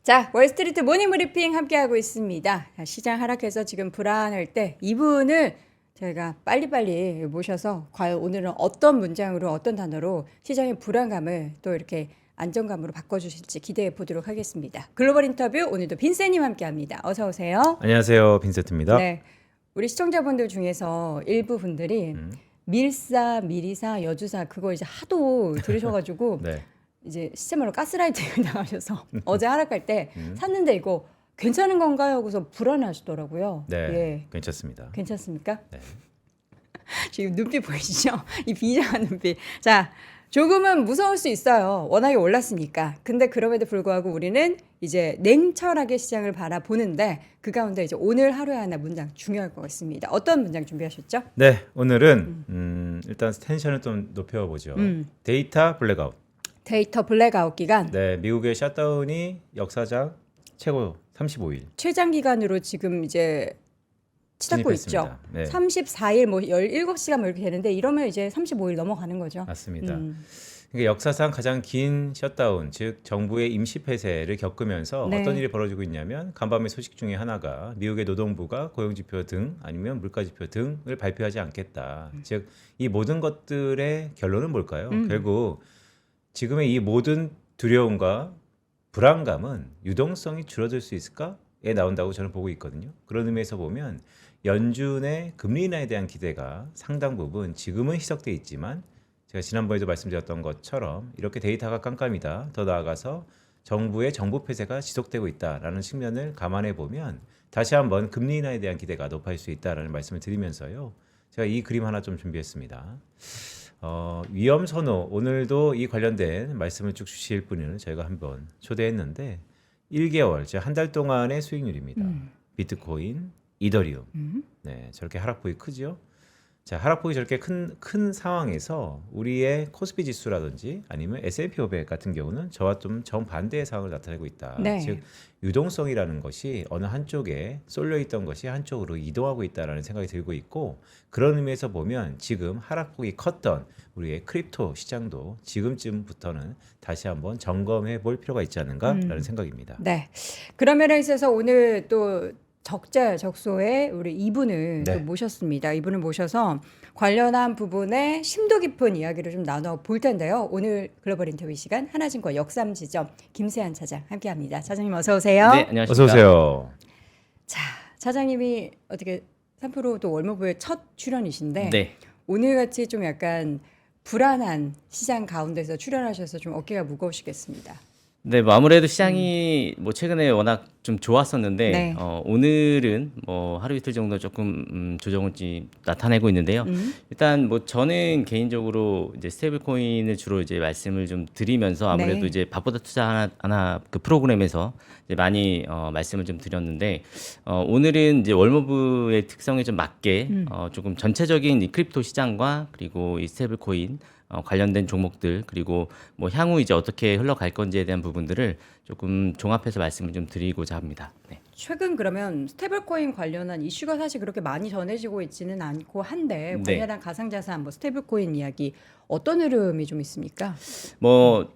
자, 월스트리트 모닝 브리핑 함께하고 있습니다. 시장 하락해서 지금 불안할 때 이분을 저희가 빨리빨리 모셔서 과연 오늘은 어떤 문장으로 어떤 단어로 시장의 불안감을 또 이렇게 안정감으로 바꿔주실지 기대해 보도록 하겠습니다. 글로벌 인터뷰 오늘도 빈센님 함께합니다. 어서 오세요. 안녕하세요, 빈센트입니다. 네, 우리 시청자분들 중에서 일부 분들이 밀사, 미리사, 여주사 그거 이제 하도 들으셔가지고 네. 이제 시스템으로 가스라이팅을 당하셔서 어제 하락할 때 샀는데 이거 괜찮은 건가요? 하고서 불안해하시더라고요. 네, 예. 괜찮습니다. 괜찮습니까? 네. 지금 눈빛 보이시죠? 이 비장한 눈빛. 자, 조금은 무서울 수 있어요. 워낙에 올랐으니까. 근데 그럼에도 불구하고 우리는 이제 냉철하게 시장을 바라보는데 그 가운데 이제 오늘 하루에 하나 문장 중요할 것 같습니다. 어떤 문장 준비하셨죠? 네, 오늘은 일단 텐션을 좀 높여보죠. 데이터 블랙아웃. 데이터 블랙아웃 기간. 네, 미국의 셧다운이 역사상 최고 35일. 최장 기간으로 지금 이제 치닫고 있죠. 진입했습니다. 네. 34일 뭐 17시간 뭐 이렇게 되는데 이러면 이제 35일 넘어가는 거죠. 맞습니다. 그러니까 역사상 가장 긴 셧다운, 즉 정부의 임시 폐쇄를 겪으면서 네. 어떤 일이 벌어지고 있냐면 간밤의 소식 중에 하나가 미국의 노동부가 고용지표 등 아니면 물가지표 등을 발표하지 않겠다. 즉 이 모든 것들의 결론은 뭘까요? 결국 지금의 이 모든 두려움과 불안감은 유동성이 줄어들 수 있을까에 나온다고 저는 보고 있거든요. 그런 의미에서 보면 연준의 금리 인하에 대한 기대가 상당 부분 지금은 희석돼 있지만 제가 지난번에도 말씀드렸던 것처럼 이렇게 데이터가 깜깜이다. 더 나아가서 정부의 정부 폐쇄가 지속되고 있다라는 측면을 감안해 보면 다시 한번 금리 인하에 대한 기대가 높아질 수 있다라는 말씀을 드리면서요. 제가 이 그림 하나 좀 준비했습니다. 위험 선호 오늘도 이 관련된 말씀을 쭉 주실 분을 저희가 한번 초대했는데 1개월, 즉 한 달 동안의 수익률입니다. 비트코인, 이더리움. 네, 저렇게 하락폭이 크죠. 자, 하락폭이 저렇게 큰 상황에서 우리의 코스피 지수라든지 아니면 S&P 500 같은 경우는 저와 좀 정반대의 상황을 나타내고 있다. 네. 즉 유동성이라는 것이 어느 한쪽에 쏠려 있던 것이 한쪽으로 이동하고 있다라는 생각이 들고 있고 그런 의미에서 보면 지금 하락폭이 컸던 우리의 크립토 시장도 지금쯤부터는 다시 한번 점검해 볼 필요가 있지 않는가라는 생각입니다. 네. 그런 면에 있어서 오늘 또 적재적소에 우리 이분을 네. 또 모셨습니다. 이분을 모셔서 관련한 부분에 심도 깊은 이야기를 좀 나눠 볼 텐데요. 오늘 글로벌 인터뷰 시간 하나증권 역삼지점 김세한 차장 함께합니다. 차장님 어서 오세요. 네, 안녕하십니까. 어서 오세요. 자, 차장님이 어떻게 3프로 월모부의 첫 출연이신데 네. 오늘 같이 좀 약간 불안한 시장 가운데서 출연하셔서 좀 어깨가 무거우시겠습니다. 네, 뭐 아무래도 시장이 뭐 최근에 워낙 좀 좋았었는데 네. 오늘은 뭐 하루 이틀 정도 조금 조정을 좀 나타내고 있는데요. 일단 뭐 저는 개인적으로 이제 스테이블 코인을 주로 이제 말씀을 좀 드리면서 아무래도 네. 이제 밥보다 투자 하나 그 프로그램에서 이제 많이 말씀을 좀 드렸는데 오늘은 이제 월모브의 특성에 좀 맞게 조금 전체적인 이 크립토 시장과 그리고 이 스테이블 코인 관련된 종목들 그리고 뭐 향후 이제 어떻게 흘러갈 건지에 대한 부분들을 조금 종합해서 말씀을 좀 드리고자 합니다. 네. 최근 그러면 스테이블코인 관련한 이슈가 사실 그렇게 많이 전해지고 있지는 않고 한데 네. 관련한 가상자산 뭐 스테이블코인 이야기 어떤 흐름이 좀 있습니까? 뭐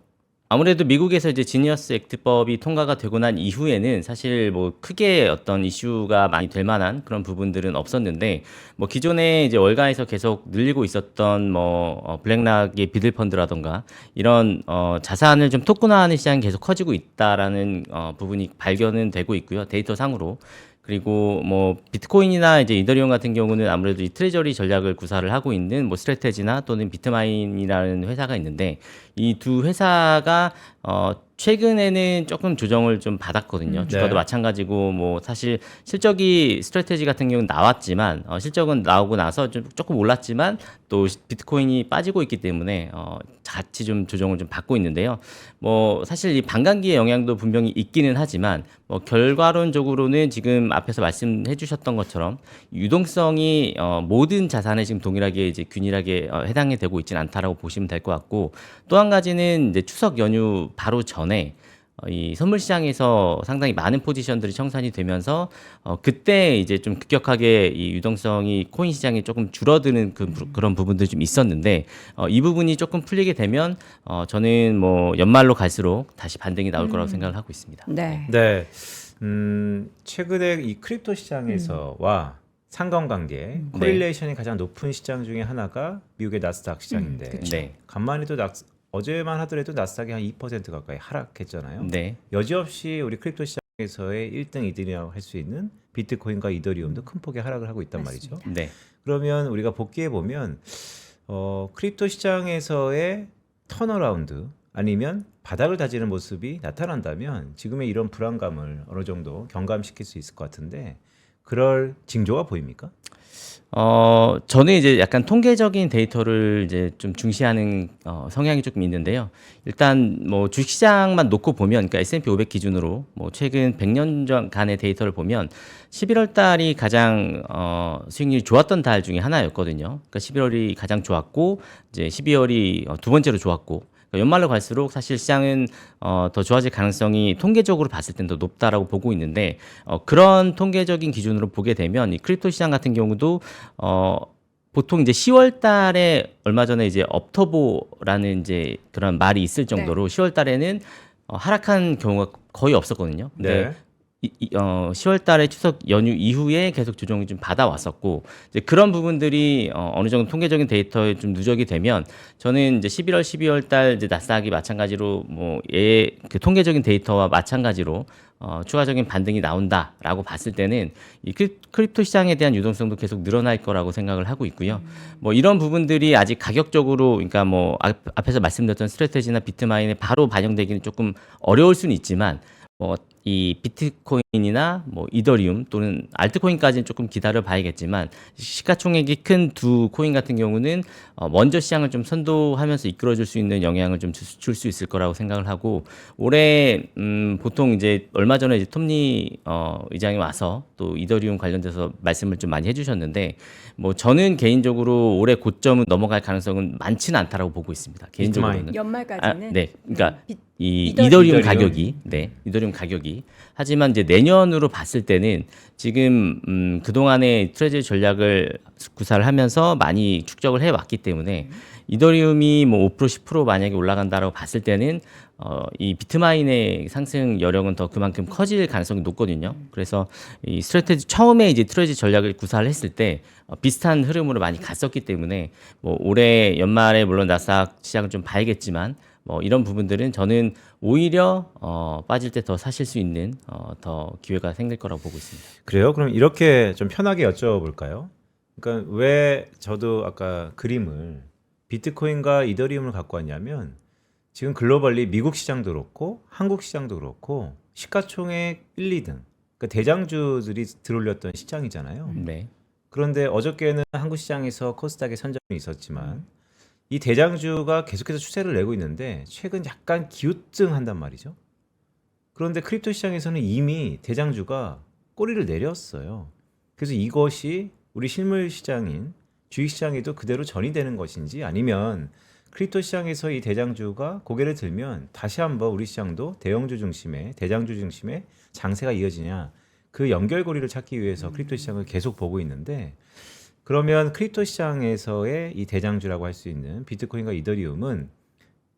아무래도 미국에서 이제 지니어스 액트법이 통과가 되고 난 이후에는 사실 뭐 크게 어떤 이슈가 많이 될 만한 그런 부분들은 없었는데 뭐 기존에 이제 월가에서 계속 늘리고 있었던 뭐 블랙락의 비들 펀드라던가 이런 자산을 좀 토큰화하는 시장이 계속 커지고 있다라는 부분이 발견은 되고 있고요. 데이터 상으로. 그리고 뭐 비트코인이나 이제 이더리움 같은 경우는 아무래도 이 트레저리 전략을 구사를 하고 있는 뭐 스트래테지나 또는 비트마인이라는 회사가 있는데 이 두 회사가 최근에는 조금 조정을 좀 받았거든요. 주가도 네. 마찬가지고 뭐 사실 실적이 스트래테지 같은 경우는 나왔지만 실적은 나오고 나서 좀 조금 올랐지만 또 비트코인이 빠지고 있기 때문에 같이 좀 조정을 좀 받고 있는데요. 뭐 사실 이 반감기의 영향도 분명히 있기는 하지만 뭐 결과론적으로는 지금 앞에서 말씀해 주셨던 것처럼 유동성이 모든 자산에 지금 동일하게 이제 균일하게 해당이 되고 있지는 않다라고 보시면 될 것 같고 또 한 가지는 이제 추석 연휴 바로 전에 이 선물 시장에서 상당히 많은 포지션들이 청산이 되면서 그때 이제 좀 급격하게 이 유동성이 코인 시장이 조금 줄어드는 그런 부분들이 좀 있었는데 이 부분이 조금 풀리게 되면 저는 뭐 연말로 갈수록 다시 반등이 나올 거라고 생각을 하고 있습니다. 네. 네. 최근에 이 크립토 시장에서와 상관관계, 코릴레이션이 가장 높은 시장 중에 하나가 미국의 나스닥 시장인데 네. 간만에도 어제만 하더라도 나스닥이 한 2% 가까이 하락했잖아요. 네. 여지없이 우리 크립토 시장에서의 1등, 2등이라고 할 수 있는 비트코인과 이더리움도 큰 폭의 하락을 하고 있단 말이죠. 네. 그러면 우리가 복귀해 보면 크립토 시장에서의 턴어라운드 아니면 바닥을 다지는 모습이 나타난다면 지금의 이런 불안감을 어느 정도 경감시킬 수 있을 것 같은데 그럴 징조가 보입니까? 저는 이제 약간 통계적인 데이터를 이제 좀 중시하는 성향이 조금 있는데요. 일단 뭐 주식시장만 놓고 보면, 그러니까 S&P 500 기준으로 뭐 최근 100년간의 데이터를 보면 11월 달이 가장 수익률이 좋았던 달 중에 하나였거든요. 그러니까 11월이 가장 좋았고 이제 12월이 두 번째로 좋았고. 그러니까 연말로 갈수록 사실 시장은 더 좋아질 가능성이 통계적으로 봤을 땐 더 높다라고 보고 있는데 그런 통계적인 기준으로 보게 되면 이 크립토 시장 같은 경우도 보통 이제 10월 달에 얼마 전에 이제 업터보라는 이제 그런 말이 있을 정도로 10월 달에는 하락한 경우가 거의 없었거든요. 근데 10월 달에 추석 연휴 이후에 계속 조정이 좀 받아왔었고, 이제 그런 부분들이 어느 정도 통계적인 데이터에 좀 누적이 되면 저는 이제 11월, 12월 달 이제 나스닥이 마찬가지로 그 통계적인 데이터와 마찬가지로 추가적인 반등이 나온다라고 봤을 때는 이 크립토 시장에 대한 유동성도 계속 늘어날 거라고 생각을 하고 있고요. 뭐 이런 부분들이 아직 가격적으로, 그러니까 뭐 앞에서 말씀드렸던 스트래테지나 비트마인에 바로 반영되기는 조금 어려울 수는 있지만 이 비트코인이나 뭐 이더리움 또는 알트코인까지는 조금 기다려 봐야겠지만 시가총액이 큰 두 코인 같은 경우는 먼저 시장을 좀 선도하면서 이끌어줄 수 있는 영향을 좀 줄 수 있을 거라고 생각을 하고, 올해 보통 이제 얼마 전에 이제 톰리 의장이 와서 또 이더리움 관련돼서 말씀을 좀 많이 해주셨는데 뭐 저는 개인적으로 올해 고점은 넘어갈 가능성은 많지는 않다라고 보고 있습니다. 개인적으로는. 연말까지는. 네, 그러니까 이 이더리움 가격이, 이더리움 가격이. 하지만 이제 내년으로 봤을 때는 지금 그동안의 트레저리 전략을 구사를 하면서 많이 축적을 해왔기 때문에 이더리움이 뭐 5% 10% 만약에 올라간다라고 봤을 때는 이 비트마인의 상승 여력은 더 그만큼 커질 가능성이 높거든요. 그래서 이 처음에 이제 트레저리 전략을 구사를 했을 때 비슷한 흐름으로 많이 갔었기 때문에 뭐 올해 연말에 물론 나스닥 시장을 좀 봐야겠지만 뭐 이런 부분들은 저는 오히려 빠질 때 더 사실 수 있는 더 기회가 생길 거라고 보고 있습니다. 그래요? 그럼 이렇게 좀 편하게 여쭤볼까요? 그러니까 왜 저도 아까 그림을 비트코인과 이더리움을 갖고 왔냐면 지금 글로벌리 미국 시장도 그렇고 한국 시장도 그렇고 시가총액 1, 2등 그러니까 대장주들이 들어올렸던 시장이잖아요. 네. 그런데 어저께는 한국 시장에서 코스닥에 선점이 있었지만 이 대장주가 계속해서 추세를 내고 있는데 최근 약간 기우증한단 말이죠. 그런데 크립토 시장에서는 이미 대장주가 꼬리를 내렸어요. 그래서 이것이 우리 실물 시장인 주식 시장에도 그대로 전이되는 것인지 아니면 크립토 시장에서 이 대장주가 고개를 들면 다시 한번 우리 시장도 대형주 중심의 대장주 중심의 장세가 이어지냐, 그 연결고리를 찾기 위해서 크립토 시장을 계속 보고 있는데, 그러면 크립토 시장에서의 이 대장주라고 할 수 있는 비트코인과 이더리움은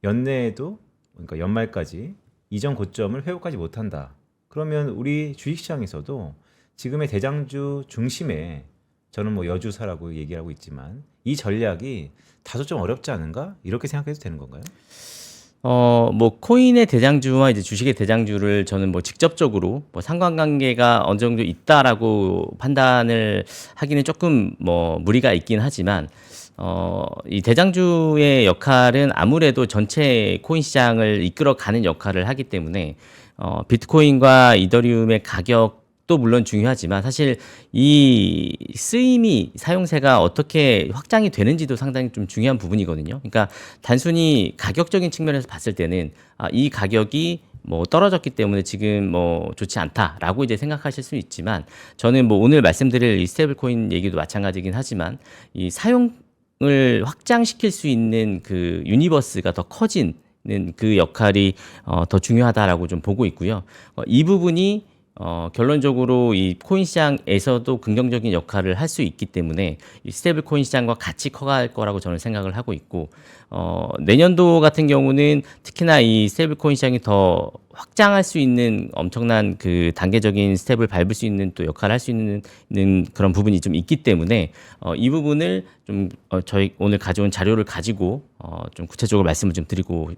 연내에도, 그러니까 연말까지 이전 고점을 회복하지 못한다. 그러면 우리 주식시장에서도 지금의 대장주 중심에, 저는 뭐 여주사라고 얘기하고 있지만 이 전략이 다소 좀 어렵지 않은가? 이렇게 생각해도 되는 건가요? 뭐 코인의 대장주와 이제 주식의 대장주를 저는 뭐 직접적으로 뭐 상관관계가 어느 정도 있다라고 판단을 하기는 조금 뭐 무리가 있긴 하지만 이 대장주의 역할은 아무래도 전체 코인 시장을 이끌어가는 역할을 하기 때문에 비트코인과 이더리움의 가격도 물론 중요하지만 사실 이 쓰임이, 사용세가 어떻게 확장이 되는지도 상당히 좀 중요한 부분이거든요. 그러니까 단순히 가격적인 측면에서 봤을 때는 이 가격이 뭐 떨어졌기 때문에 지금 뭐 좋지 않다라고 이제 생각하실 수 있지만, 저는 뭐 오늘 말씀드릴 이 스테이블 코인 얘기도 마찬가지긴 하지만 이 사용을 확장시킬 수 있는 그 유니버스가 더 커진 그 역할이 더 중요하다라고 좀 보고 있고요. 이 부분이 결론적으로 이 코인 시장에서도 긍정적인 역할을 할 수 있기 때문에 이 스테이블 코인 시장과 같이 커갈 거라고 저는 생각을 하고 있고, 내년도 같은 경우는 특히나 이 스테이블 코인 시장이 더 확장할 수 있는 엄청난 그 단계적인 스텝을 밟을 수 있는 또 역할을 할 수 있는 그런 부분이 좀 있기 때문에 이 부분을 좀 저희 오늘 가져온 자료를 가지고 좀 구체적으로 말씀을 좀 드리고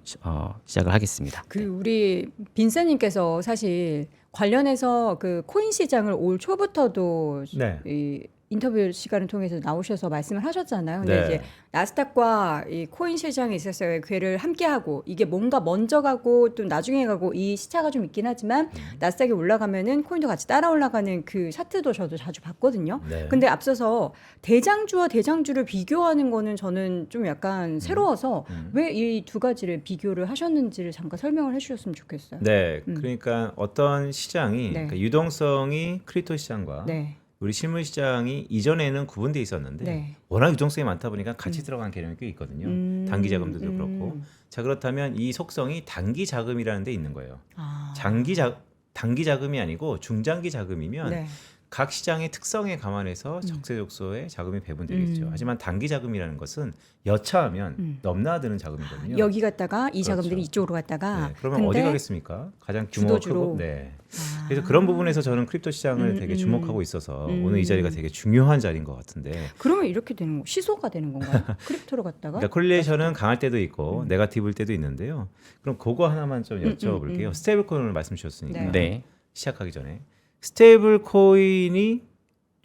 시작을 하겠습니다. 그 우리 빈센님께서 사실 관련해서 그 코인 시장을 올 초부터도 네. 이 인터뷰 시간을 통해서 나오셔서 말씀을 하셨잖아요. 근데 네. 이제 나스닥과 이 코인 시장에 있어서의 궤를 함께 하고 이게 뭔가 먼저 가고 또 나중에 가고 이 시차가 좀 있긴 하지만 나스닥이 올라가면은 코인도 같이 따라 올라가는 그 차트도 저도 자주 봤거든요. 네. 근데 앞서서 대장주와 대장주를 비교하는 거는 저는 좀 약간 새로워서 왜 이 두 가지를 비교를 하셨는지를 잠깐 설명을 해주셨으면 좋겠어요. 네, 그러니까 어떤 시장이 네. 그러니까 유동성이 크립토 시장과 네. 우리 실물 시장이 이전에는 구분돼 있었는데 네. 워낙 유동성이 많다 보니까 같이 들어간 개념이 꽤 있거든요. 단기 자금들도 그렇고. 자, 그렇다면 이 속성이 단기 자금이라는 데 있는 거예요. 아. 단기 자금이 아니고 중장기 자금이면 네. 각 시장의 특성에 감안해서 적재적소에 자금이 배분되겠죠. 하지만 단기 자금이라는 것은 여차하면 넘나드는 자금이거든요. 여기 갔다가 이 자금들이 그렇죠. 이쪽으로 갔다가 네, 그러면 어디 가겠습니까? 가장 규모가 주도주로. 크고. 네. 아. 그래서 그런 부분에서 저는 크립토 시장을 되게 주목하고 있어서 오늘 이 자리가 되게 중요한 자리인 것 같은데. 그러면 이렇게 되는 거 시소가 되는 건가요? 크립토로 갔다가 그러니까 콜리레이션은 강할 때도 있고 네거티브일 때도 있는데요. 그럼 그거 하나만 좀 여쭤볼게요. 스테이블 코인을 말씀 주셨으니까 네. 네. 시작하기 전에 스테이블 코인이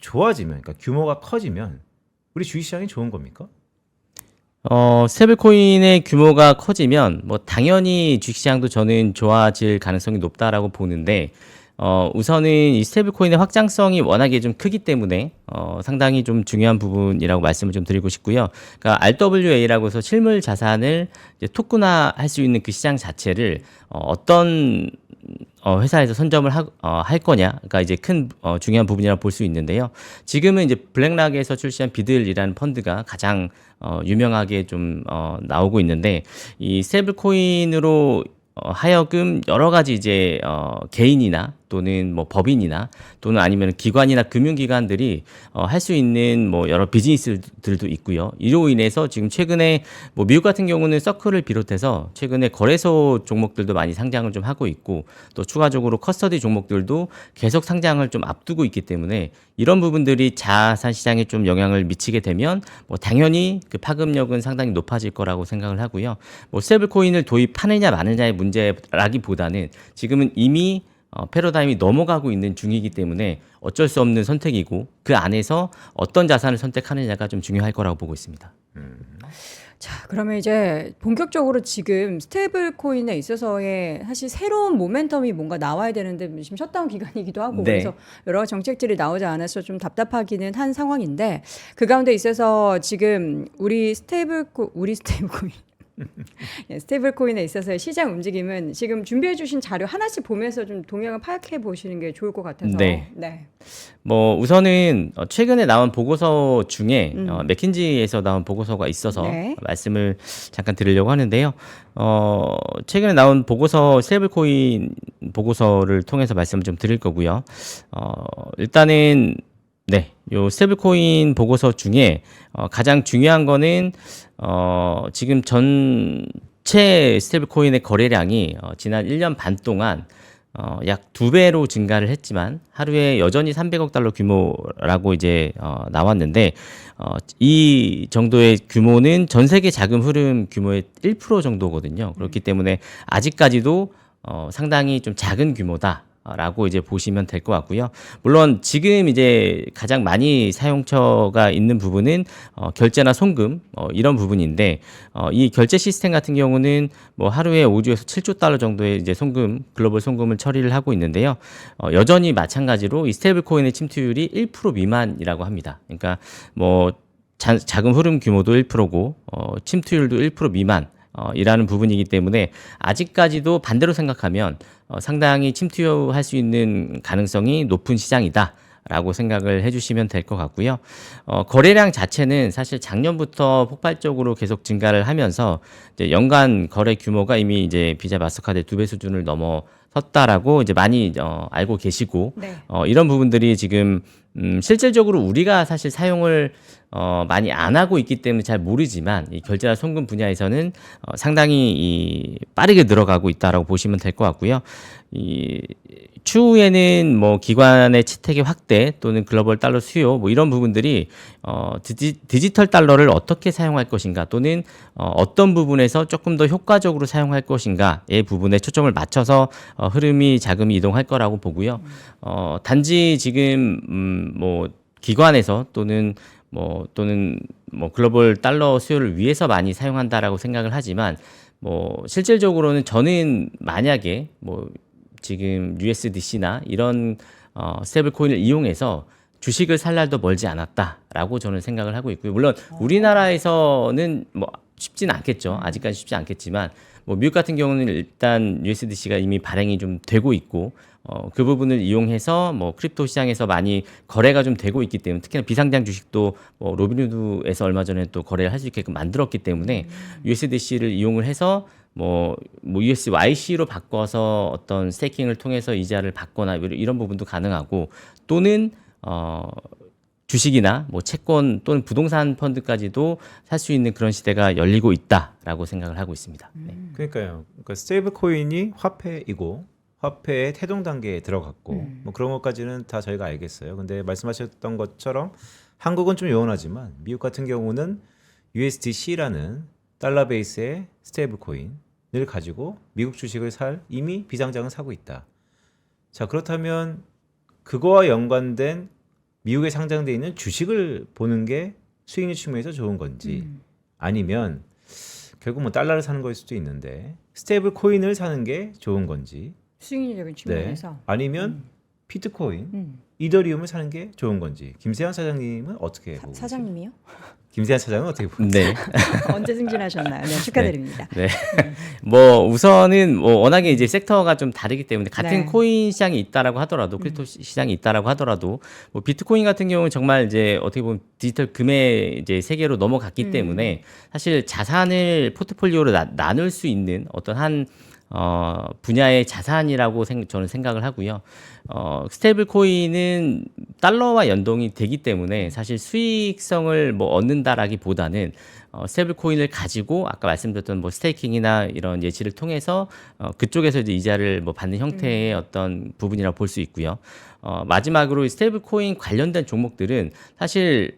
좋아지면, 그러니까 규모가 커지면 우리 주식시장이 좋은 겁니까? 스테이블코인의 규모가 커지면 뭐 당연히 주식시장도 저는 좋아질 가능성이 높다라고 보는데, 우선은 이 스테이블코인의 확장성이 워낙에 좀 크기 때문에 상당히 좀 중요한 부분이라고 말씀을 좀 드리고 싶고요. 그러니까 RWA라고 해서 실물 자산을 이제 토큰화할 수 있는 그 시장 자체를 어떤 회사에서 선점을 할 거냐, 그러니까 이제 큰 중요한 부분이라고 볼 수 있는데요. 지금은 이제 블랙락에서 출시한 비들이라는 펀드가 가장 유명하게 좀 나오고 있는데, 이 스테이블 코인으로 하여금 여러 가지 이제 개인이나 또는 뭐 법인이나 또는 아니면 기관이나 금융기관들이 할 수 있는 뭐 여러 비즈니스들도 있고요. 이로 인해서 지금 최근에 뭐 미국 같은 경우는 서클을 비롯해서 최근에 거래소 종목들도 많이 상장을 좀 하고 있고, 또 추가적으로 커스터디 종목들도 계속 상장을 좀 앞두고 있기 때문에 이런 부분들이 자산 시장에 좀 영향을 미치게 되면 뭐 당연히 그 파급력은 상당히 높아질 거라고 생각을 하고요. 뭐 스테이블 코인을 도입하느냐 마느냐의 문제라기보다는 지금은 이미 패러다임이 넘어가고 있는 중이기 때문에 어쩔 수 없는 선택이고, 그 안에서 어떤 자산을 선택하느냐가 좀 중요할 거라고 보고 있습니다. 자, 그러면 이제 본격적으로 지금 스테이블 코인에 있어서의 사실 새로운 모멘텀이 뭔가 나와야 되는데 지금 셔다운 기간이기도 하고 네. 그래서 여러 정책들이 나오지 않아서 좀 답답하기는 한 상황인데, 그 가운데 있어서 지금 우리 스테이블 코인 예, 스테이블 코인에 있어서의 시장 움직임은 지금 준비해 주신 자료 하나씩 보면서 좀 동향을 파악해 보시는 게 좋을 것 같아서. 네. 네. 뭐 우선은 최근에 나온 보고서 중에 맥킨지에서 나온 보고서가 있어서 네. 말씀을 잠깐 드리려고 하는데요. 최근에 나온 보고서 스테이블 코인 보고서를 통해서 말씀을 좀 드릴 거고요. 일단은 네, 요 스테이블 코인 보고서 중에 가장 중요한 거는 지금 전체 스테이블 코인의 거래량이 지난 1년 반 동안 약 2배로 증가를 했지만 하루에 여전히 300억 달러 규모라고 이제 나왔는데, 이 정도의 규모는 전 세계 자금 흐름 규모의 1% 정도거든요. 그렇기 때문에 아직까지도 상당히 좀 작은 규모다. 라고 이제 보시면 될 것 같고요. 물론 지금 이제 가장 많이 사용처가 있는 부분은 결제나 송금 이런 부분인데, 이 결제 시스템 같은 경우는 뭐 하루에 5조에서 7조 달러 정도의 이제 송금, 글로벌 송금을 처리를 하고 있는데요. 여전히 마찬가지로 이 스테이블 코인의 침투율이 1% 미만이라고 합니다. 그러니까 뭐 자금 흐름 규모도 1%고 침투율도 1% 미만. 이라는 부분이기 때문에 아직까지도 반대로 생각하면 상당히 침투할 수 있는 가능성이 높은 시장이다 라고 생각을 해주시면 될 것 같고요. 거래량 자체는 사실 작년부터 폭발적으로 계속 증가를 하면서 이제 연간 거래 규모가 이미 이제 비자 마스터카드 2배 수준을 넘어섰다라고 이제 많이 알고 계시고 네. 이런 부분들이 지금 실질적으로 우리가 사실 사용을 많이 안 하고 있기 때문에 잘 모르지만 이 결제나 송금 분야에서는 상당히 빠르게 늘어가고 있다라고 보시면 될 것 같고요. 추후에는 뭐 기관의 채택의 확대 또는 글로벌 달러 수요 뭐 이런 부분들이 디지털 달러를 어떻게 사용할 것인가 또는 어떤 부분에서 조금 더 효과적으로 사용할 것인가의 부분에 초점을 맞춰서 흐름이 자금이 이동할 거라고 보고요. 단지 지금 뭐 기관에서 또는 글로벌 달러 수요를 위해서 많이 사용한다라고 생각을 하지만 뭐 실질적으로는 저는 만약에 뭐 지금 USDC나 이런 스테이블 코인을 이용해서 주식을 살 날도 멀지 않았다라고 저는 생각을 하고 있고요. 물론 우리나라에서는 뭐 쉽지는 않겠죠. 아직까지 쉽지 않겠지만 뭐 미국 같은 경우는 일단 USDC가 이미 발행이 좀 되고 있고 그 부분을 이용해서 뭐 크립토 시장에서 많이 거래가 좀 되고 있기 때문에 특히나 비상장 주식도 뭐 로빈후드에서 얼마 전에 또 거래를 할 수 있게끔 만들었기 때문에 USDC를 이용을 해서 뭐 USYC로 바꿔서 어떤 스테이킹을 통해서 이자를 받거나 이런 부분도 가능하고 또는 주식이나 뭐 채권 또는 부동산 펀드까지도 살 수 있는 그런 시대가 열리고 있다라고 생각을 하고 있습니다. 네. 그러니까요. 그러니까 스테이블 코인이 화폐이고 화폐의 태동 단계에 들어갔고 뭐 그런 것까지는 다 저희가 알겠어요. 근데 말씀하셨던 것처럼 한국은 좀 요원하지만 미국 같은 경우는 USDC라는 달러 베이스의 스테이블 코인을 가지고 미국 주식을 살 이미 비상장을 사고 있다. 자, 그렇다면 그거와 연관된 미국에 상장돼 있는 주식을 보는 게 수익률 측면에서 좋은 건지 아니면 결국 뭐 달러를 사는 거일 수도 있는데 스테이블 코인을 사는 게 좋은 건지 수익률적인 측면에서 아니면 비트코인, 이더리움을 사는 게 좋은 건지 김세환 사장님은 어떻게 보고 계세요? 사장님이요? 김세환 사장은 어떻게 보고 계세요? 네. 언제 승진하셨나요? 네, 축하드립니다. 네. 뭐 우선은 뭐 워낙에 이제 섹터가 좀 다르기 때문에 같은 네. 코인 시장이 있다라고 하더라도 크립토 시장이 있다라고 하더라도 뭐 비트코인 같은 경우는 정말 이제 어떻게 보면 디지털 금의 이제 세계로 넘어갔기 때문에 사실 자산을 포트폴리오로 나눌 수 있는 어떤 한 분야의 자산이라고 저는 생각을 하고요. 스테이블 코인은 달러와 연동이 되기 때문에 사실 수익성을 뭐 얻는다라기보다는 스테이블 코인을 가지고 아까 말씀드렸던 뭐 스테이킹이나 이런 예치를 통해서 그쪽에서 이제 이자를 뭐 받는 형태의 어떤 부분이라고 볼 수 있고요. 마지막으로 스테이블 코인 관련된 종목들은 사실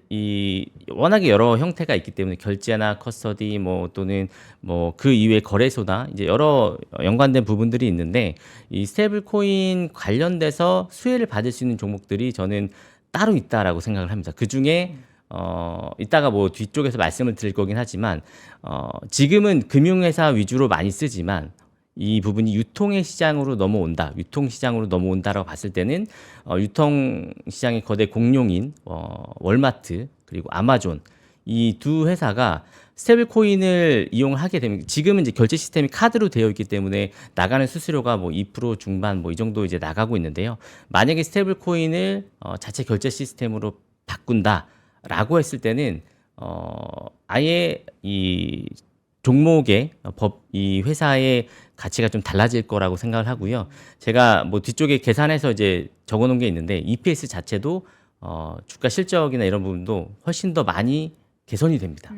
워낙에 여러 형태가 있기 때문에 결제나 커스터디 뭐 또는 뭐 그 이외의 거래소나 이제 여러 연관된 부분들이 있는데 이 스테이블 코인 관련돼서 수혜를 받을 수 있는 종목들이 저는 따로 있다라고 생각을 합니다. 그 중에 이따가 뭐 뒤쪽에서 말씀을 드릴 거긴 하지만 지금은 금융회사 위주로 많이 쓰지만 이 부분이 유통의 시장으로 넘어온다, 유통시장으로 넘어온다라고 봤을 때는 유통시장의 거대 공룡인 월마트 그리고 아마존 이 두 회사가 스테이블 코인을 이용하게 되면 지금은 이제 결제 시스템이 카드로 되어 있기 때문에 나가는 수수료가 뭐 2% 중반 뭐 이 정도 이제 나가고 있는데요. 만약에 스테이블 코인을 자체 결제 시스템으로 바꾼다라고 했을 때는 아예 이 종목의 이 회사의 가치가 좀 달라질 거라고 생각을 하고요. 제가 뭐 뒤쪽에 계산해서 이제 적어놓은 게 있는데 EPS 자체도 주가 실적이나 이런 부분도 훨씬 더 많이 개선이 됩니다.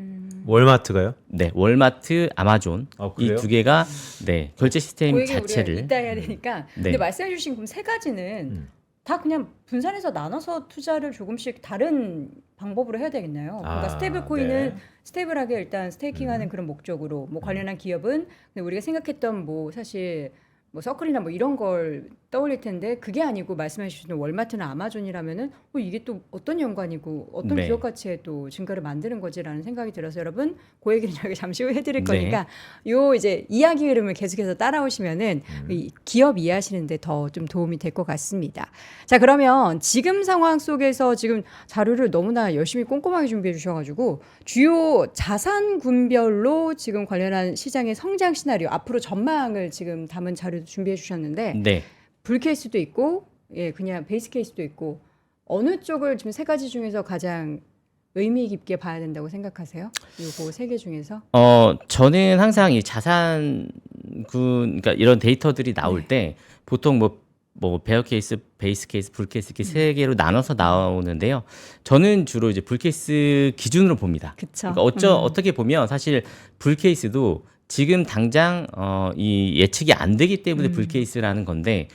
월마트가요? 네, 월마트, 아마존 이 그래요? 두 개가 네 결제 시스템 그 얘기 자체를 우리가 이따 해야 되니까. 근데 네. 말씀해주신 그럼 세 가지는 다 그냥 분산해서 나눠서 투자를 조금씩 다른 방법으로 해야 되겠나요? 그러니까 스테이블 코인은 네. 스테이블하게 일단 스테이킹하는 그런 목적으로 뭐 관련한 기업은 근데 우리가 생각했던 뭐 사실 뭐 서클이나 뭐 이런 걸 떠올릴 텐데 그게 아니고 말씀해 주신 월마트나 아마존이라면은 이게 또 어떤 연관이고 어떤 네. 기업 가치의 또 증가를 만드는 거지라는 생각이 들어서 여러분 그 얘기는 저희가 잠시 후에 해드릴 네. 거니까 요 이제 이야기 흐름을 계속해서 따라오시면은 이 기업 이해하시는데 더 좀 도움이 될 것 같습니다. 자 그러면 지금 상황 속에서 지금 자료를 너무나 열심히 꼼꼼하게 준비해 주셔가지고 주요 자산군별로 지금 관련한 시장의 성장 시나리오 앞으로 전망을 지금 담은 자료도 준비해 주셨는데 네. 불 케이스도 있고 예 그냥 베이스 케이스도 있고 어느 쪽을 지금 세 가지 중에서 가장 의미 깊게 봐야 된다고 생각하세요? 요거 세 개 중에서? 저는 항상 이 자산군, 그러니까 이런 데이터들이 나올 때 보통 뭐 베어 케이스, 베이스 케이스, 불 케이스 이렇게 세 개로 나눠서 나오는데요. 저는 주로 이제 불 케이스 기준으로 봅니다. 그쵸. 그러니까 어떻게 보면 사실 불 케이스도 지금 당장 이 예측이 안 되기 때문에 불 케이스라는 건데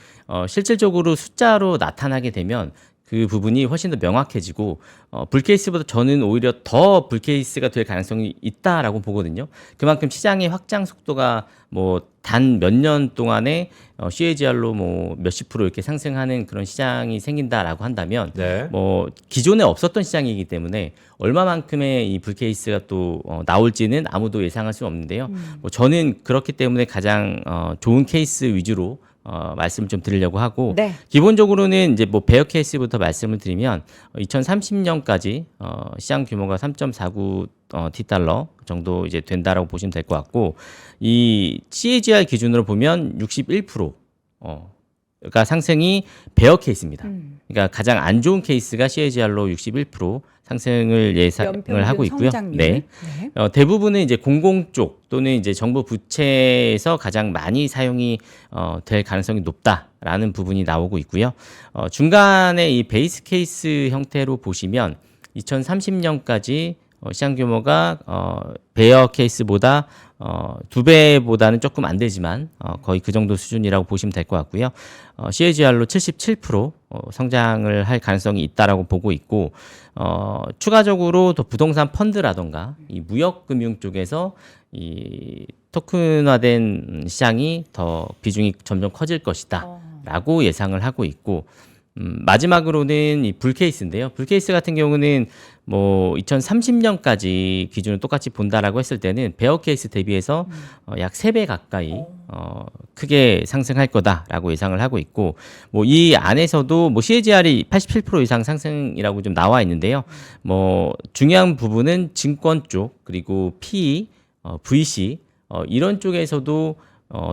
실질적으로 숫자로 나타나게 되면 그 부분이 훨씬 더 명확해지고 불케이스보다 저는 오히려 더 불케이스가 될 가능성이 있다라고 보거든요. 그만큼 시장의 확장 속도가 뭐 단 몇 년 동안에 CAGR로 뭐 몇십 프로 이렇게 상승하는 그런 시장이 생긴다라고 한다면 네. 뭐 기존에 없었던 시장이기 때문에 얼마만큼의 이 불케이스가 또 나올지는 아무도 예상할 수 없는데요. 뭐 저는 그렇기 때문에 가장 좋은 케이스 위주로 말씀을 좀 드리려고 하고 네. 기본적으로는 이제 뭐 베어 케이스부터 말씀을 드리면 2030년까지 시장 규모가 3.49 T달러 정도 이제 된다라고 보시면 될 것 같고 이 CAGR 기준으로 보면 61% 가 상승이 베어 케이스입니다. 그러니까 가장 안 좋은 케이스가 CAGR로 61% 상승을 예상을 연평균 하고 있고요. 성장률. 네. 네. 대부분은 이제 공공 쪽 또는 이제 정부 부채에서 가장 많이 사용이 될 가능성이 높다라는 부분이 나오고 있고요. 중간에 이 베이스 케이스 형태로 보시면 2030년까지 시장 규모가 베어 케이스보다 2배보다는 조금 안 되지만 거의 그 정도 수준이라고 보시면 될 것 같고요. CAGR로 77% 성장을 할 가능성이 있다라고 보고 있고 추가적으로 더 부동산 펀드라던가 이 무역금융 쪽에서 이 토큰화된 시장이 더 비중이 점점 커질 것이다라고 예상을 하고 있고 마지막으로는 이 불케이스인데요. 불케이스 같은 경우는 뭐 2030년까지 기준을 똑같이 본다라고 했을 때는 베어 케이스 대비해서 약 3배 가까이 크게 상승할 거다라고 예상을 하고 있고 뭐 이 안에서도 뭐 CAGR이 87% 이상 상승이라고 좀 나와 있는데요. 뭐 중요한 부분은 증권 쪽 그리고 PE, VC 이런 쪽에서도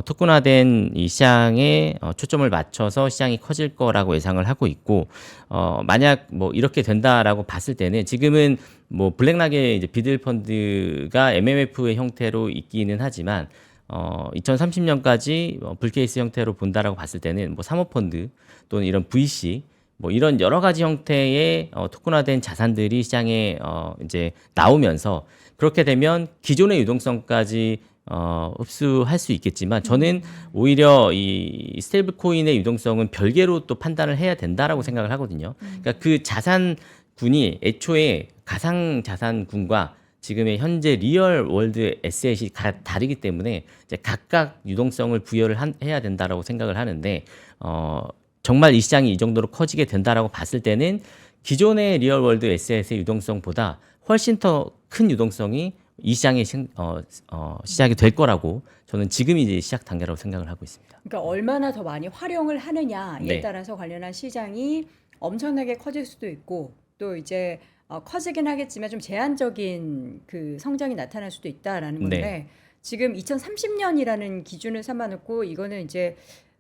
토큰화된 이 시장에 초점을 맞춰서 시장이 커질 거라고 예상을 하고 있고 만약 뭐 이렇게 된다라고 봤을 때는 지금은 뭐 블랙락의 이제 비들 펀드가 MMF의 형태로 있기는 하지만 2030년까지 불케이스 형태로 본다라고 봤을 때는 뭐 사모펀드 또는 이런 VC 뭐 이런 여러 가지 형태의 토큰화된 자산들이 시장에 이제 나오면서 그렇게 되면 기존의 유동성까지 흡수할 수 있겠지만 저는 오히려 이 스테이블 코인의 유동성은 별개로 또 판단을 해야 된다라고 생각을 하거든요. 그러니까 그 자산군이 애초에 가상 자산군과 지금의 현재 리얼 월드 에셋이 다르기 때문에 이제 각각 유동성을 부여를 해야 된다라고 생각을 하는데 정말 이 시장이 이 정도로 커지게 된다라고 봤을 때는 기존의 리얼 월드 에셋의 유동성보다 훨씬 더 큰 유동성이 이 시장의 시작이 될 거라고 저는 지금이 이제 시작 단계라고 생각을 하고 있습니다. 그러니까 얼마나 더 많이 활용을 하느냐에 네. 따라서 관련한 시장이 엄청나게 커질 수도 있고 또 이제 커지긴 하겠지만 좀 제한적인 그 성장이 나타날 수도 있다라는 건데 네. 지금 2030년이라는 기준을 삼아놓고 이거는 이제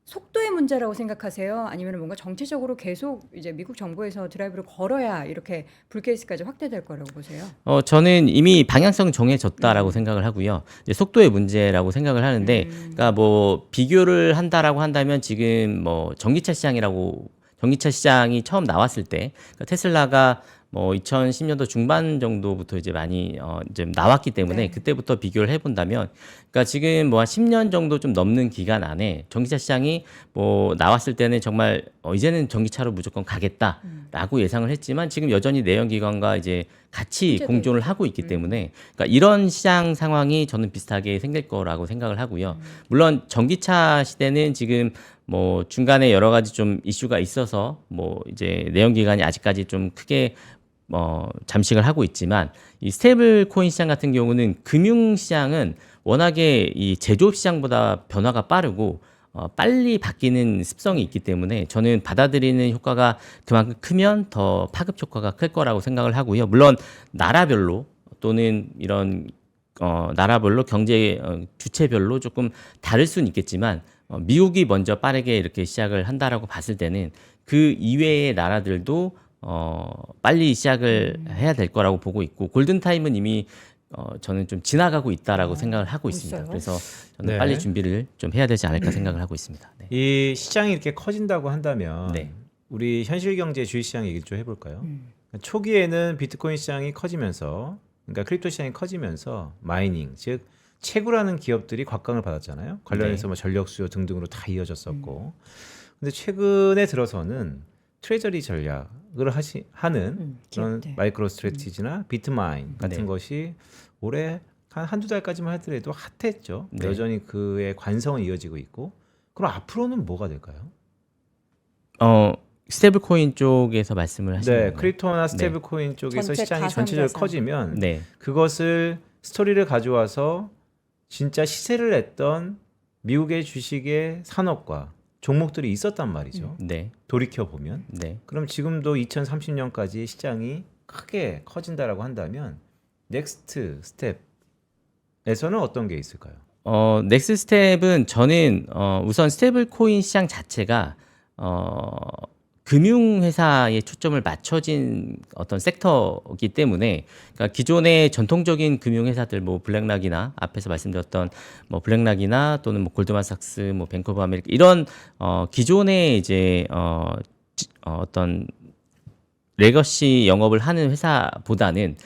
속도의 문제라고 생각하세요? 아니면 뭔가 정치적으로 계속 이제 미국 정부에서 드라이브를 걸어야 이렇게 불케이스까지 확대될 거라고 보세요? 저는 이미 방향성 정해졌다라고 생각을 하고요. 이제 속도의 문제라고 생각을 하는데, 그러니까 뭐 비교를 한다라고 한다면 지금 뭐 전기차 시장이 처음 나왔을 때, 그러니까 테슬라가 뭐 2010년도 중반 정도부터 이제 많이 이제 나왔기 때문에 네. 그때부터 비교를 해본다면, 그러니까 지금 뭐 한 10년 정도 좀 넘는 기간 안에 전기차 시장이 뭐 나왔을 때는 정말 이제는 전기차로 무조건 가겠다라고 예상을 했지만 지금 여전히 내연기관과 이제 같이 문제도 공존을 하고 있기 때문에 그러니까 이런 시장 상황이 저는 비슷하게 생길 거라고 생각을 하고요. 물론 전기차 시대는 지금 뭐 중간에 여러 가지 좀 이슈가 있어서 뭐 이제 내연기관이 아직까지 좀 크게 잠식을 하고 있지만 이 스테이블 코인 시장 같은 경우는 금융 시장은 워낙에 이 제조업 시장보다 변화가 빠르고 빨리 바뀌는 습성이 있기 때문에 저는 받아들이는 효과가 그만큼 크면 더 파급 효과가 클 거라고 생각을 하고요. 물론 나라별로 또는 이런 나라별로 경제 주체별로 조금 다를 수는 있겠지만 미국이 먼저 빠르게 이렇게 시작을 한다라고 봤을 때는 그 이외의 나라들도 빨리 시작을 해야 될 거라고 보고 있고 골든타임은 이미 저는 좀 지나가고 있다라고 생각을 하고 있습니다. 있어요? 그래서 저는 네. 빨리 준비를 좀 해야 되지 않을까 생각을 하고 있습니다. 네. 이 시장이 이렇게 커진다고 한다면 네. 우리 현실 경제 주식시장 얘기 좀 해볼까요? 초기에는 비트코인 시장이 커지면서 그러니까 크립토 시장이 커지면서 마이닝 즉 채굴하는 기업들이 곽강을 받았잖아요. 관련해서 네. 뭐 전력 수요 등등으로 다 이어졌었고 근데 최근에 들어서는 트레저리 전략을 하는 그런 기업들. 마이크로 스트래티지나 비트마인 같은 네. 것이 올해 한두 달까지만 하더라도 핫했죠. 네. 여전히 그의 관성은 이어지고 있고 그럼 앞으로는 뭐가 될까요? 스테이블 코인 쪽에서 말씀을 하시는 네, 건가요? 크립토나 스테이블 코인 쪽에서 전체 시장이 가상 전체적으로 자산. 커지면 네. 그것을 스토리를 가져와서 진짜 시세를 냈던 미국의 주식의 산업과 종목들이 있었단 말이죠. 네. 돌이켜 보면 네. 그럼 지금도 2030년까지 시장이 크게 커진다라고 한다면 넥스트 스텝에서는 어떤 게 있을까요? 넥스 스텝은 저는 우선 스테이블 코인 시장 자체가 금융회사에 초점을 맞춰진 어떤 섹터이기 때문에 그러니까 기존의 전통적인 금융회사들 뭐 블랙락이나 앞에서 말씀드렸던 뭐 블랙락이나 또는 뭐 골드만삭스 뭐 뱅크 오브 아메리카 이런 기존의 이제 어떤 레거시 영업을 하는 회사보다는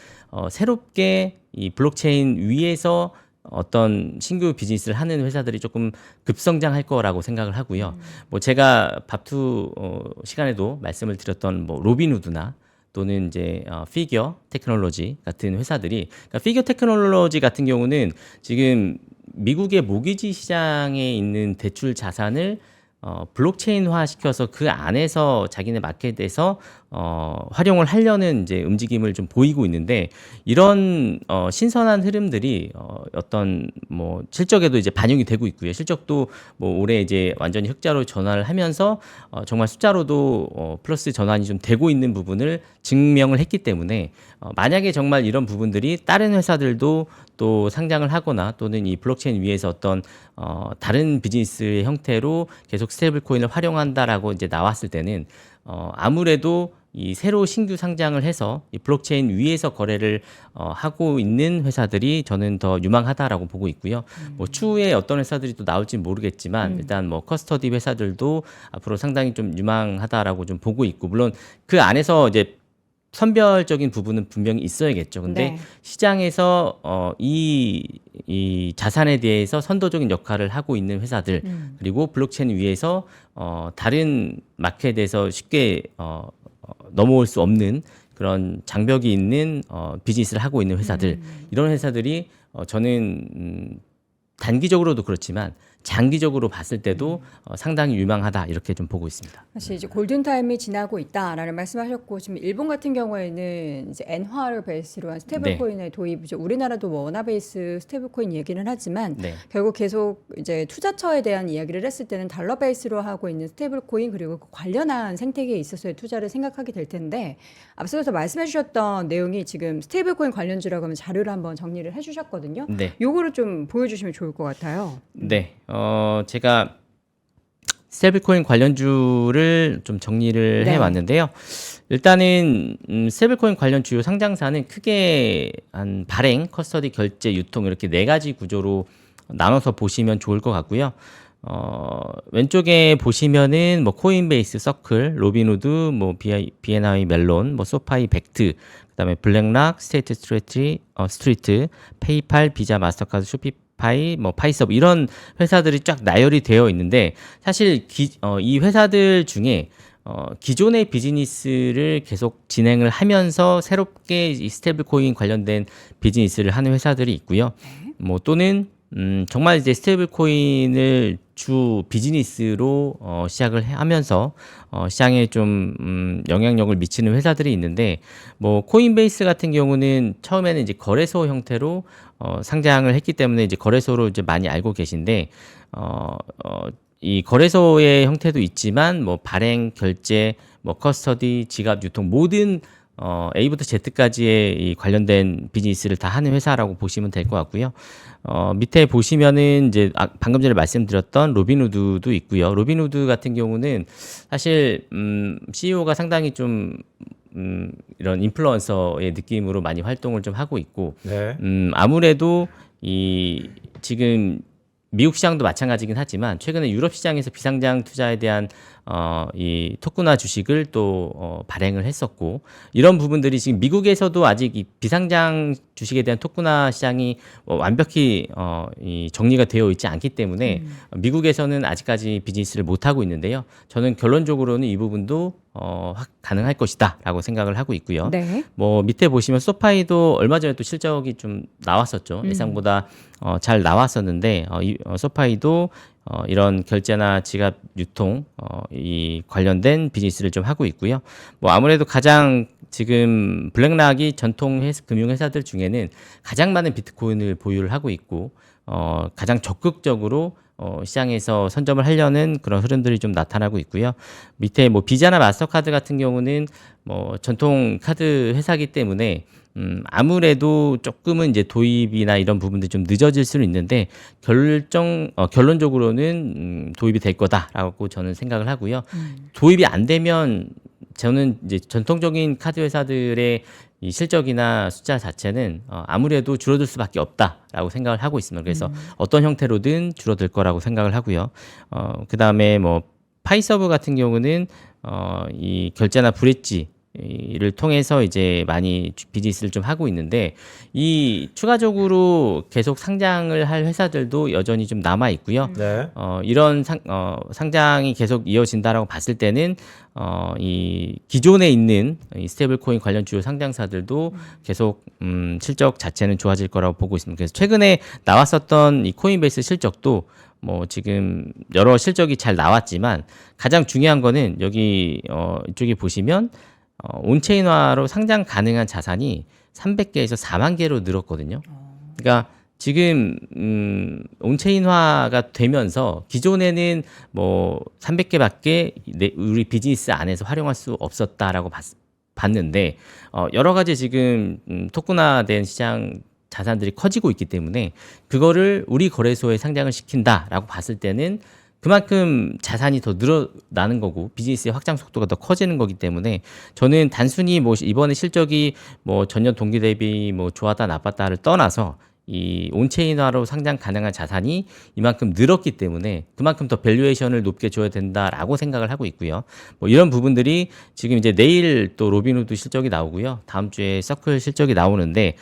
새롭게 이 블록체인 위에서 어떤 신규 비즈니스를 하는 회사들이 조금 급성장할 거라고 생각을 하고요. 뭐 제가 밥투 시간에도 말씀을 드렸던 뭐 로빈후드나 또는 이제 피겨 테크놀로지 같은 회사들이 그러니까 피겨 테크놀로지 같은 경우는 지금 미국의 모기지 시장에 있는 대출 자산을 블록체인화 시켜서 그 안에서 자기네 마켓에서 활용을 하려는 이제 움직임을 좀 보이고 있는데 이런 신선한 흐름들이 어떤 뭐 실적에도 이제 반영이 되고 있고요. 실적도 뭐 올해 이제 완전히 흑자로 전환을 하면서 정말 숫자로도 플러스 전환이 좀 되고 있는 부분을 증명을 했기 때문에 만약에 정말 이런 부분들이 다른 회사들도 또 상장을 하거나 또는 이 블록체인 위에서 어떤 다른 비즈니스의 형태로 계속 스테이블 코인을 활용한다라고 이제 나왔을 때는 아무래도 이 새로 신규 상장을 해서 이 블록체인 위에서 거래를 하고 있는 회사들이 저는 더 유망하다라고 보고 있고요. 뭐 추후에 어떤 회사들이 또 나올지 모르겠지만 일단 뭐 커스터디 회사들도 앞으로 상당히 좀 유망하다라고 좀 보고 있고 물론 그 안에서 이제 선별적인 부분은 분명히 있어야겠죠. 근데 네. 시장에서 이 자산에 대해서 선도적인 역할을 하고 있는 회사들 그리고 블록체인 위에서 다른 마켓에서 쉽게 넘어올 수 없는 그런 장벽이 있는 비즈니스를 하고 있는 회사들 이런 회사들이 저는 단기적으로도 그렇지만 장기적으로 봤을 때도 상당히 유망하다 이렇게 좀 보고 있습니다. 사실 이제 골든 타임이 지나고 있다라는 말씀하셨고 지금 일본 같은 경우에는 이제 엔화를 베이스로 한 스테이블 네. 코인의 도입, 이제 우리나라도 뭐 원화 베이스 스테이블 코인 얘기는 하지만 네. 결국 계속 이제 투자처에 대한 이야기를 했을 때는 달러 베이스로 하고 있는 스테이블 코인 그리고 그 관련한 생태계에 있어서의 투자를 생각하게 될 텐데 앞서서 말씀해주셨던 내용이 지금 스테이블 코인 관련주라고 하면 자료를 한번 정리를 해주셨거든요. 네. 요거를 좀 보여주시면 좋을 것 같아요. 네. 제가 스테이블코인 관련주를 좀 정리를 네. 해왔는데요. 일단은 스테이블코인 관련 주요 상장사는 크게 한 발행, 커스터디, 결제, 유통 이렇게 네 가지 구조로 나눠서 보시면 좋을 것 같고요. 왼쪽에 보시면은 뭐 코인베이스, 서클, 로빈후드, 뭐 BNI 멜론, 뭐 소파이, 벡트, 그다음에 블랙락, 스테이트 스트리트, 페이팔, 비자, 마스터카드, 쇼피파이, 뭐 파이섭 이런 회사들이 쫙 나열이 되어 있는데 사실 이 회사들 중에 기존의 비즈니스를 계속 진행을 하면서 새롭게 이 스테이블 코인 관련된 비즈니스를 하는 회사들이 있고요. 뭐 또는 정말 이제 스테이블 코인을 주 비즈니스로 시작을 하면서 시장에 좀 영향력을 미치는 회사들이 있는데 뭐 코인베이스 같은 경우는 처음에는 이제 거래소 형태로 상장을 했기 때문에 이제 거래소로 이제 많이 알고 계신데 이 거래소의 형태도 있지만 뭐 발행, 결제, 뭐 커스터디, 지갑, 유통 모든 A부터 Z까지의 이 관련된 비즈니스를 다 하는 회사라고 보시면 될 것 같고요. 밑에 보시면은 이제 방금 전에 말씀드렸던 로빈후드도 있고요. 로빈후드 같은 경우는 사실 CEO가 상당히 좀 이런 인플루언서의 느낌으로 많이 활동을 좀 하고 있고 네. 아무래도 이 지금 미국 시장도 마찬가지긴 하지만 최근에 유럽 시장에서 비상장 투자에 대한 이 토크나 주식을 또 발행을 했었고 이런 부분들이 지금 미국에서도 아직 이 비상장 주식에 대한 토크나 시장이 완벽히 이 정리가 되어 있지 않기 때문에 미국에서는 아직까지 비즈니스를 못 하고 있는데요. 저는 결론적으로는 이 부분도 가능할 것이다라고 생각을 하고 있고요. 네. 뭐 밑에 보시면 소파이도 얼마 전에 또 실적이 좀 나왔었죠. 예상보다 잘 나왔었는데 소파이도 이런 결제나 지갑 유통 이 관련된 비즈니스를 좀 하고 있고요. 뭐 아무래도 가장 지금 블랙락이 전통 금융회사들 중에는 가장 많은 비트코인을 보유를 하고 있고 가장 적극적으로 시장에서 선점을 하려는 그런 흐름들이 좀 나타나고 있고요. 밑에 뭐 비자나 마스터카드 같은 경우는 뭐 전통 카드 회사이기 때문에 아무래도 조금은 이제 도입이나 이런 부분들이 좀 늦어질 수는 있는데 결론적으로는 도입이 될 거다라고 저는 생각을 하고요. 도입이 안 되면 저는 이제 전통적인 카드 회사들의 이 실적이나 숫자 자체는 아무래도 줄어들 수밖에 없다라고 생각을 하고 있습니다. 그래서 어떤 형태로든 줄어들 거라고 생각을 하고요. 그다음에 뭐 파이서브 같은 경우는 이 결제나 브릿지 를 통해서 이제 많이 비즈니스를 좀 하고 있는데 이 추가적으로 계속 상장을 할 회사들도 여전히 좀 남아 있고요. 네. 이런 상장이 계속 이어진다라고 봤을 때는 이 기존에 있는 이 스테이블코인 관련 주요 상장사들도 계속 실적 자체는 좋아질 거라고 보고 있습니다. 그래서 최근에 나왔었던 이 코인베이스 실적도 뭐 지금 여러 실적이 잘 나왔지만 가장 중요한 거는 여기 이쪽에 보시면 온체인화로 상장 가능한 자산이 300개에서 4만 개로 늘었거든요. 그러니까 지금 온체인화가 되면서 기존에는 뭐 300개밖에 우리 비즈니스 안에서 활용할 수 없었다라고 봤는데 여러 가지 지금 토큰화된 시장 자산들이 커지고 있기 때문에 그거를 우리 거래소에 상장을 시킨다라고 봤을 때는 그만큼 자산이 더 늘어나는 거고 비즈니스의 확장 속도가 더 커지는 거기 때문에 저는 단순히 뭐 이번에 실적이 뭐 전년 동기 대비 뭐 좋았다 나빴다를 떠나서 이 온체인화로 상장 가능한 자산이 이만큼 늘었기 때문에 그만큼 더 밸류에이션을 높게 줘야 된다라고 생각을 하고 있고요. 뭐 이런 부분들이 지금 이제 내일 또 로빈후드 실적이 나오고요. 다음 주에 서클 실적이 나오는데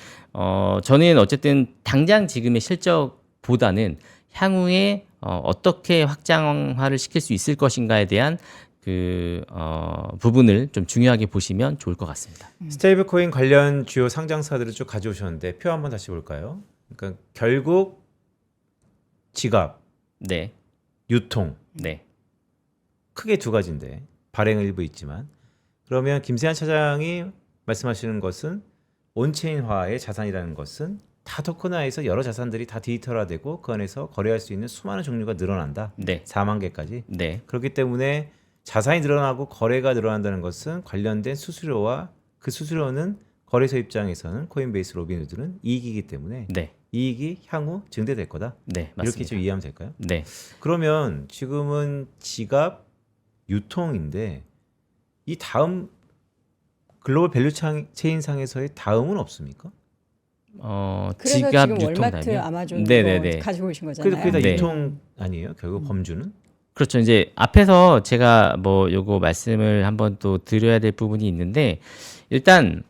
저는 어쨌든 당장 지금의 실적보다는 향후에 어떻게 확장화를 시킬 수 있을 것인가에 대한 그 부분을 좀 중요하게 보시면 좋을 것 같습니다. 스테이블코인 관련 주요 상장사들을 쭉 가져오셨는데 표 한번 다시 볼까요? 그러니까 결국 지갑, 네, 유통 네, 크게 두 가지인데 발행은 일부 있지만 그러면 김세한 차장이 말씀하시는 것은 온체인화의 자산이라는 것은 다 토큰화해서 여러 자산들이 다 디지털화되고 그 안에서 거래할 수 있는 수많은 종류가 늘어난다. 네, 4만 개까지. 네, 그렇기 때문에 자산이 늘어나고 거래가 늘어난다는 것은 관련된 수수료와 그 수수료는 거래소 입장에서는 코인베이스 로빈후드는 이익이기 때문에 네, 이익이 향후 증대될 거다. 네, 이렇게 맞습니다. 좀 이해하면 될까요? 네. 그러면 지금은 지갑 유통인데 이 다음 글로벌 밸류 체인 상에서의 다음은 없습니까? 그래서 지갑 지금 유통 월마트, 다음이요? 아마존 네네네. 가지고 오신 거잖아요. 그래도 그게 다 네. 유통 아니에요? 결국 범주는? 그렇죠. 이제 앞에서 제가 뭐 요거 말씀을 한번 또 드려야 될 부분이 있는데 일단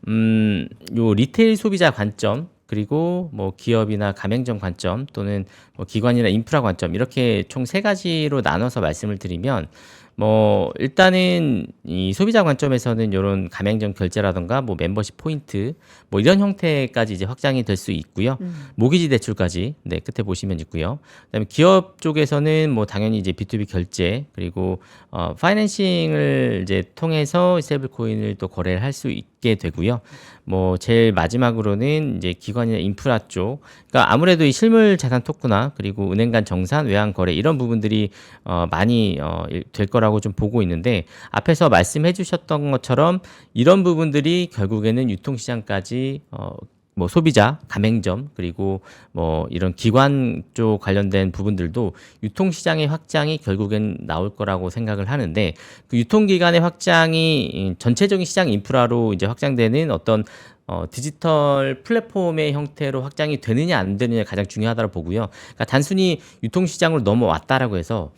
요 리테일 소비자 관점 그리고 뭐 기업이나 가맹점 관점 또는 뭐 기관이나 인프라 관점 이렇게 총 세 가지로 나눠서 말씀을 드리면 뭐 일단은 이 소비자 관점에서는 이런 가맹점 결제라던가 뭐 멤버십 포인트 뭐 이런 형태까지 이제 확장이 될 수 있고요. 모기지 대출까지 네 끝에 보시면 있고요. 그다음에 기업 쪽에서는 뭐 당연히 이제 B2B 결제 그리고 파이낸싱을 이제 통해서 스테이블 코인을 또 거래를 할 수 있게 되고요. 뭐 제일 마지막으로는 이제 기관이나 인프라 쪽. 그러니까 아무래도 이 실물 자산 토크나 그리고 은행 간 정산, 외환 거래 이런 부분들이 많이 될 거라고 좀 보고 있는데 앞에서 말씀해 주셨던 것처럼 이런 부분들이 결국에는 유통시장까지 뭐 소비자, 가맹점 그리고 뭐 이런 기관 쪽 관련된 부분들도 유통시장의 확장이 결국엔 나올 거라고 생각을 하는데 그 유통기관의 확장이 전체적인 시장 인프라로 이제 확장되는 어떤 디지털 플랫폼의 형태로 확장이 되느냐 안 되느냐 가장 중요하다고 보고요. 그러니까 단순히 유통시장으로 넘어왔다라고 해서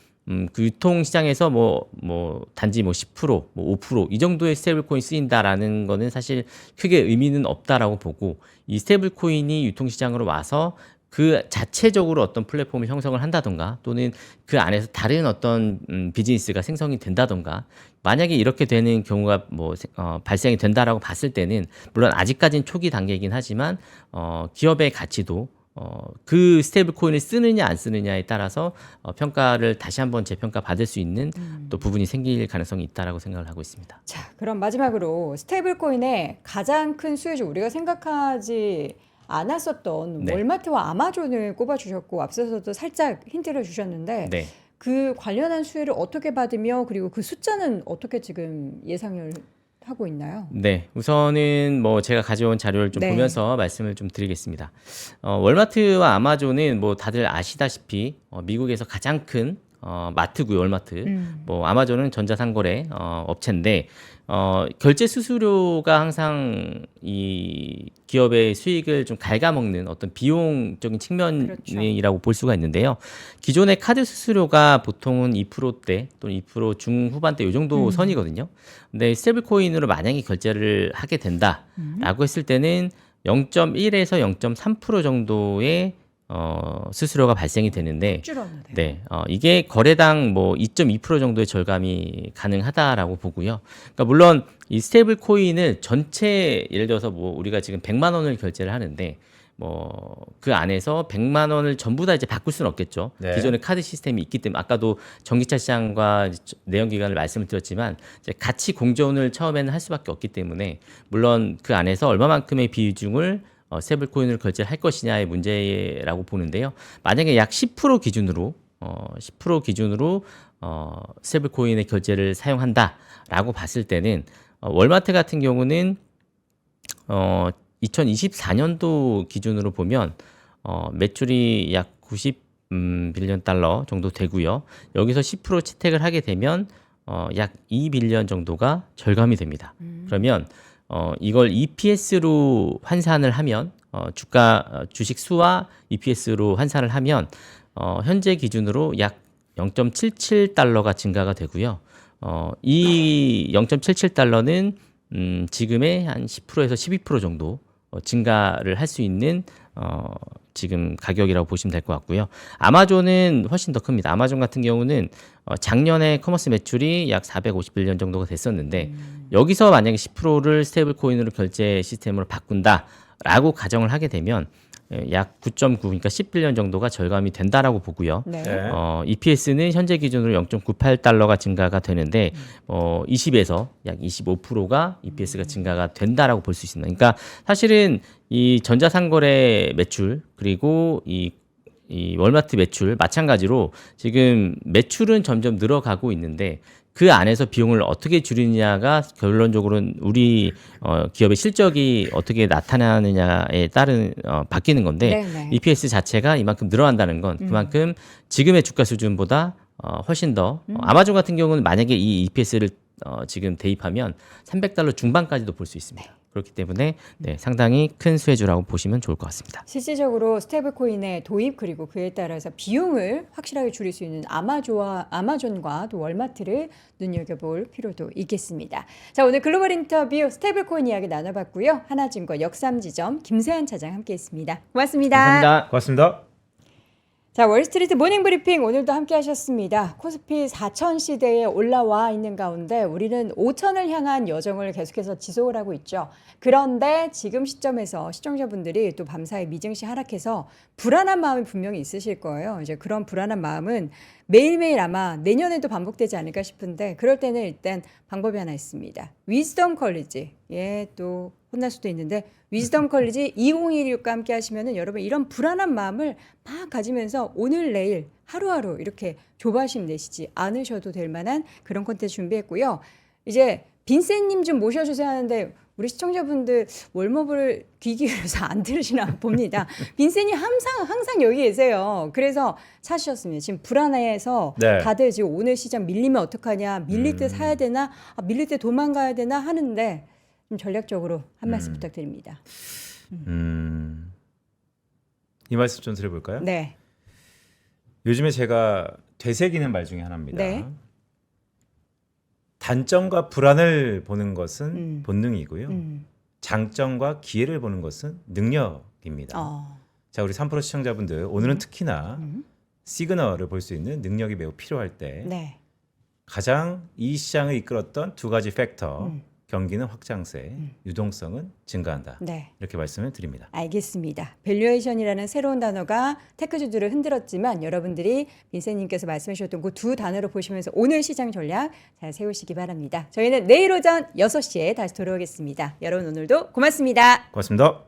그 유통시장에서 단지 10%, 5%이 정도의 스테이블 코인이 쓰인다라는 거는 사실 크게 의미는 없다라고 보고 이 스테이블 코인이 유통시장으로 와서 그 자체적으로 어떤 플랫폼을 형성을 한다던가 또는 그 안에서 다른 어떤 비즈니스가 생성이 된다던가 만약에 이렇게 되는 경우가 발생이 된다라고 봤을 때는 물론 아직까지는 초기 단계이긴 하지만 기업의 가치도 그 스테이블 코인을 쓰느냐 안 쓰느냐에 따라서 평가를 다시 한번 재평가 받을 수 있는 또 부분이 생길 가능성이 있다라고 생각을 하고 있습니다. 자, 그럼 마지막으로 스테이블 코인의 가장 큰 수혜주 우리가 생각하지 않았었던 네. 월마트와 아마존을 꼽아주셨고 앞서서도 살짝 힌트를 주셨는데 네. 그 관련한 수혜를 어떻게 받으며 그리고 그 숫자는 어떻게 지금 예상을 하고 있나요? 네, 우선은 제가 가져온 자료를 좀 네. 보면서 말씀을 좀 드리겠습니다. 월마트와 아마존은 다들 아시다시피 미국에서 가장 큰 마트고요, 월마트. 아마존은 전자상거래 업체인데 결제 수수료가 항상 이 기업의 수익을 좀 갉아먹는 어떤 비용적인 측면이라고 볼 수가 있는데요. 기존의 카드 수수료가 보통은 2%대 또는 2% 중후반대 이 정도 선이거든요. 근데 스테이블 코인으로 만약에 결제를 하게 된다라고 했을 때는 0.1에서 0.3% 정도의 수수료가 발생이 되는데 줄었네요. 네, 이게 거래당 2.2% 정도의 절감이 가능하다라고 보고요. 그러니까 물론 이 스테이블 코인을 전체 예를 들어서 우리가 지금 100만 원을 결제를 하는데 그 안에서 100만 원을 전부 다 이제 바꿀 수는 없겠죠. 네. 기존의 카드 시스템이 있기 때문에 아까도 전기차 시장과 내연기관을 말씀을 드렸지만 이제 같이 공존을 처음에는 할 수밖에 없기 때문에 물론 그 안에서 얼마만큼의 비중을 스테이블 코인을 결제할 것이냐의 문제라고 보는데요. 만약에 약 10% 기준으로 10% 기준으로 스테이블 코인의 결제를 사용한다라고 봤을 때는 월마트 같은 경우는 2024년도 기준으로 보면 매출이 약 90빌리언 달러 정도 되고요. 여기서 10% 채택을 하게 되면 약 2빌리언 정도가 절감이 됩니다. 그러면 이걸 EPS로 환산을 하면 주식 수와 EPS로 환산을 하면 현재 기준으로 약 0.77달러가 증가가 되고요. 이 0.77달러는 지금의 한 10%에서 12% 정도 증가를 할 수 있는 지금 가격이라고 보시면 될 것 같고요. 아마존은 훨씬 더 큽니다. 아마존 같은 경우는 작년에 커머스 매출이 약 450빌리언 정도가 됐었는데 여기서 만약에 10%를 스테이블 코인으로 결제 시스템으로 바꾼다라고 가정을 하게 되면 약 9.9 그러니까 10빌리언 정도가 절감이 된다라고 보고요. 네. 네. EPS는 현재 기준으로 0.98달러가 증가가 되는데 20에서 약 25%가 EPS가 증가가 된다라고 볼 수 있습니다. 그러니까 사실은 이 전자상거래 매출 그리고 이 월마트 매출 마찬가지로 지금 매출은 점점 늘어가고 있는데 그 안에서 비용을 어떻게 줄이느냐가 결론적으로는 우리 기업의 실적이 어떻게 나타나느냐에 따른 바뀌는 건데 네네. EPS 자체가 이만큼 늘어난다는 건 그만큼 지금의 주가 수준보다 훨씬 더 아마존 같은 경우는 만약에 이 EPS를 지금 대입하면 300달러 중반까지도 볼 수 있습니다. 그렇기 때문에 상당히 큰 수혜주라고 보시면 좋을 것 같습니다. 실질적으로 스테이블 코인의 도입 그리고 그에 따라서 비용을 확실하게 줄일 수 있는 아마존과 또 월마트를 눈여겨볼 필요도 있겠습니다. 자, 오늘 글로벌 인터뷰 스테이블 코인 이야기 나눠봤고요. 하나증권 역삼지점 김세한 차장 함께했습니다. 고맙습니다. 감사합니다. 고맙습니다. 자, 월스트리트 모닝 브리핑 오늘도 함께 하셨습니다. 코스피 4천 시대에 올라와 있는 가운데 우리는 5천을 향한 여정을 계속해서 지속을 하고 있죠. 그런데 지금 시점에서 시청자분들이 또 밤사이 미증시 하락해서 불안한 마음이 분명히 있으실 거예요. 이제 그런 불안한 마음은 매일매일 아마 내년에도 반복되지 않을까 싶은데 그럴 때는 일단 방법이 하나 있습니다. 위즈덤 컬리지. 또 혼날 수도 있는데 위즈덤 컬리지 2016과 함께 하시면은 여러분 이런 불안한 마음을 막 가지면서 오늘 내일 하루하루 이렇게 조바심 내시지 않으셔도 될 만한 그런 콘텐츠 준비했고요. 이제 빈센님 좀 모셔주세요 하는데 우리 시청자분들 월모브를 귀 기울여서 안 들으시나 봅니다. 빈센이 항상 여기 계세요. 그래서 사주셨습니다. 지금 불안해서 네. 다들 지금 오늘 시장 밀리면 어떡하냐, 밀릴 때 사야 되나, 밀릴 때 도망가야 되나 하는데 좀 전략적으로 한 말씀 부탁드립니다. 이 말씀 좀 드려볼까요? 네. 요즘에 제가 되새기는 말 중에 하나입니다. 네. 단점과 불안을 보는 것은 음. 본능이고요. 장점과 기회를 보는 것은 능력입니다. 자, 우리 3프로 시청자분들 오늘은 특히나 시그널을 볼 수 있는 능력이 매우 필요할 때 네. 가장 이 시장을 이끌었던 두 가지 팩터, 경기는 확장세, 유동성은 증가한다. 네. 이렇게 말씀을 드립니다. 알겠습니다. 밸류에이션이라는 새로운 단어가 테크주들을 흔들었지만 여러분들이 빈센님께서 말씀해 주셨던 그 두 단어를 보시면서 오늘 시장 전략 잘 세우시기 바랍니다. 저희는 내일 오전 6시에 다시 돌아오겠습니다. 여러분 오늘도 고맙습니다. 고맙습니다.